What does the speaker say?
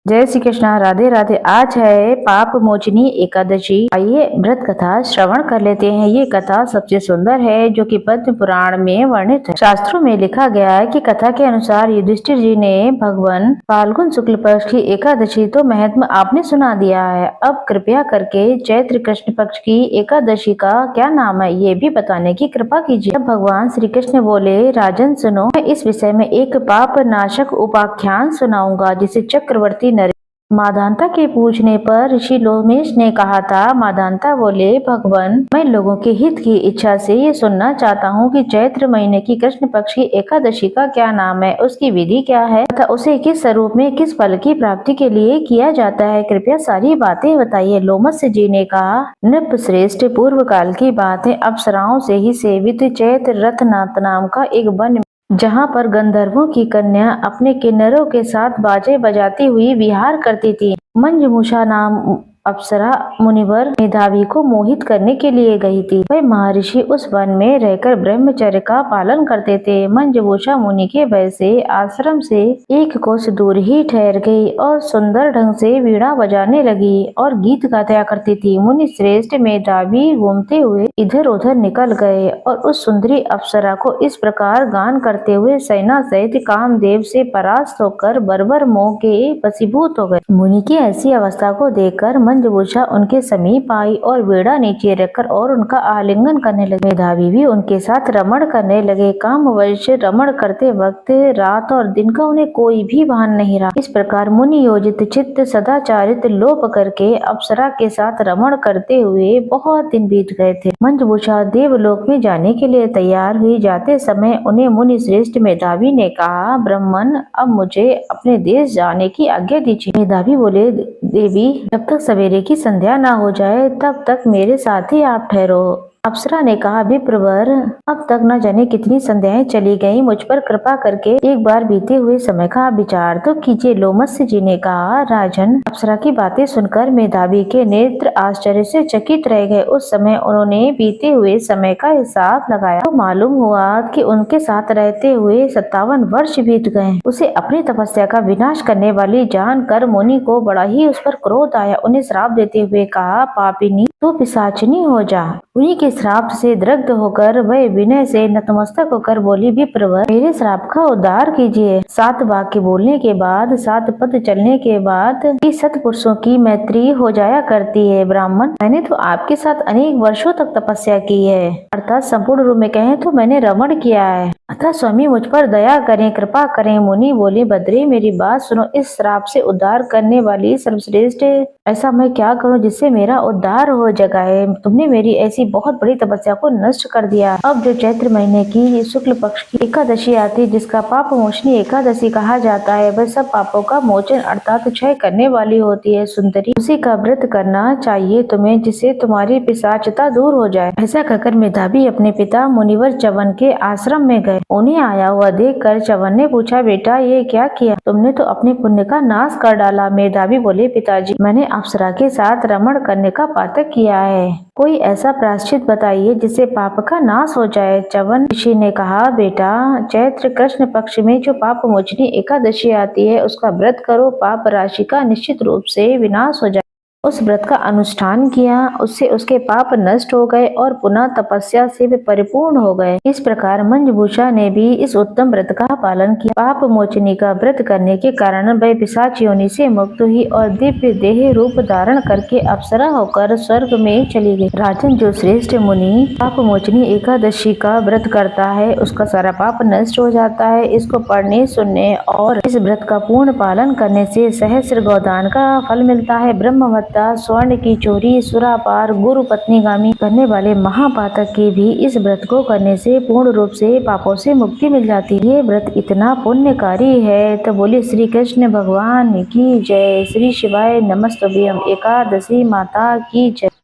जय श्री कृष्णा। राधे राधे। आज है पाप मोचनी एकादशी। आइए व्रत कथा श्रवण कर लेते हैं। ये कथा सबसे सुंदर है जो कि पद्म पुराण में वर्णित है। शास्त्रों में लिखा गया है कि कथा के अनुसार युधिष्ठिर जी ने भगवान फाल्गुन शुक्ल पक्ष की एकादशी तो महत्व आपने सुना दिया है। अब कृपया करके चैत्र कृष्ण पक्ष की एकादशी का क्या नाम है ये भी बताने की कृपा कीजिए। भगवान श्री कृष्ण बोले, राजन सुनो, मैं इस विषय में एक पाप नाशक उपाख्यान सुनाऊंगा जिसे चक्रवर्ती माधानता के पूछने पर ऋषि लोमेश ने कहा था। माधानता बोले, भगवान, मैं लोगों के हित की इच्छा से ये सुनना चाहता हूँ कि चैत्र महीने की कृष्ण पक्ष की एकादशी का क्या नाम है, उसकी विधि क्या है तथा उसे किस स्वरूप में किस फल की प्राप्ति के लिए किया जाता है। कृपया सारी बातें बताइए। लोमस जी ने कहा, नृप श्रेष्ठ, पूर्व काल की बात है। अप्सराओं से ही सेवित चैत्र रथनाथ नाम का एक वन जहाँ पर गंधर्वों की कन्या अपने किन्नरों के साथ बाजे बजाती हुई विहार करती थी। मंजमूषा नाम अप्सरा मुनिवर मेधावी को मोहित करने के लिए गई थी। वह महर्षि उस वन में रहकर ब्रह्मचर्य का पालन करते थे। मंजमूषा मुनि के भय से आश्रम से एक कोस दूर ही ठहर गई और सुंदर ढंग से वीणा बजाने लगी और गीत गाया करती थी। मुनि श्रेष्ठ मेधावी घूमते हुए इधर उधर निकल गए और उस सुंदरी अप्सरा को इस प्रकार गान करते हुए सेना सहित कामदेव से परास्त होकर बर्बर मोह के वशीभूत हो गए। मुनि की ऐसी अवस्था को देखकर मंजमूषा उनके समीप आई और वीणा नीचे रखकर और उनका आलिंगन करने लगे। मेधावी भी उनके साथ रमण करने लगे। कामवश रमण करते वक्त रात और दिन का उन्हें कोई भी भान नहीं रहा। इस प्रकार मुनि योजित चित्त सदाचारित लोप करके अप्सरा के साथ रमण करते हुए बहुत दिन बीत गए थे। मंजमूषा देवलोक में जाने के लिए तैयार हुई। जाते समय उन्हें मुनि श्रेष्ठ मेधावी ने कहा, ब्राह्मण, अब मुझे अपने देश जाने की आज्ञा दीजिए। मेधावी बोले, देवी, जब तक सवेरे की संध्या ना हो जाए तब तक मेरे साथ ही आप ठहरो। अप्सरा ने कहा, विप्रवर, अब तक न जाने कितनी संध्याएं चली गईं, मुझ पर कृपा करके एक बार बीते हुए समय का विचार तो कीजिए। लोमस्य जी ने कहा, राजन, अप्सरा की बातें सुनकर मेधावी के नेत्र आश्चर्य से चकित रह गए। उस समय उन्होंने बीते हुए समय का हिसाब लगाया तो मालूम हुआ कि उनके साथ रहते हुए 57 वर्ष बीत गए। उसे अपनी तपस्या का विनाश करने वाली जानकर मुनि को बड़ा ही उस पर क्रोध आया। उन्हें श्राप देते हुए कहा, पापिनी, तो पिशाचिनी हो जा। उन्हीं के श्राप से दग्ध होकर वह विनय से नतमस्तक होकर बोली, विप्रवर, मेरे श्राप का उद्धार कीजिए। 7 वाक्य बोलने के बाद, 7 पद चलने के बाद ही सत्पुरुषों की मैत्री हो जाया करती है। ब्राह्मण, मैंने तो आपके साथ अनेक वर्षों तक तपस्या की है, अर्थात संपूर्ण रूप में कहें तो मैंने रमण किया है, अतः स्वामी मुझ पर दया करें, कृपा करें। मुनि बोले, बद्री, मेरी बात सुनो। इस श्राप से उद्धार करने वाली सर्वश्रेष्ठ, ऐसा मैं क्या करूं जिससे मेरा उद्धार हो जाए? तुमने मेरी ऐसी बहुत बड़ी तपस्या को नष्ट कर दिया। अब जो चैत्र महीने की शुक्ल पक्ष की एकादशी आती, जिसका पाप मोचनी एकादशी कहा जाता है, वह सब पापों का मोचन अर्थात क्षय करने वाली होती है। सुंदरी, उसी का व्रत करना चाहिए तुम्हें, जिससे तुम्हारी पिशाचता दूर हो जाए। ऐसा कहकर मेधावी अपने पिता मुनिवर च्यवन के आश्रम में गए। उन्हें आया हुआ देखकर च्यवन ने पूछा, बेटा, ये क्या किया? तुमने तो अपने पुण्य का नाश कर डाला। मेधावी बोले, पिताजी, मैंने अप्सरा के साथ रमण करने का पातक किया है। कोई ऐसा प्रायश्चित बताइए जिससे पाप का नाश हो जाए। च्यवन ऋषि ने कहा, बेटा, चैत्र कृष्ण पक्ष में जो पाप मोचनी एकादशी आती है उसका व्रत करो। पाप राशि का निश्चित रूप से विनाश हो जाए। उस व्रत का अनुष्ठान किया, उससे उसके पाप नष्ट हो गए और पुनः तपस्या से वे परिपूर्ण हो गए। इस प्रकार मंजमूषा ने भी इस उत्तम व्रत का पालन किया। पाप मोचनी का व्रत करने के कारण वह पिशाच योनि से मुक्त हुई और दिव्य देह रूप धारण करके अप्सरा होकर स्वर्ग में चली गई। राजन, जो श्रेष्ठ मुनि पाप मोचनी एकादशी का व्रत करता है उसका सारा पाप नष्ट हो जाता है। इसको पढ़ने, सुनने और इस व्रत का पूर्ण पालन करने से सहस्र गोदान का फल मिलता है। ब्रह्मवत्ता, स्वर्ण की चोरी, सुरापार, गुरु पत्नीगामी करने वाले महापातक की भी इस व्रत को करने से पूर्ण रूप से पापों से मुक्ति मिल जाती है। ये व्रत इतना पुण्यकारी है। तो बोले श्री कृष्ण भगवान की जय। श्री शिवाय नमस्तुभ्यं। एकादशी माता की जय।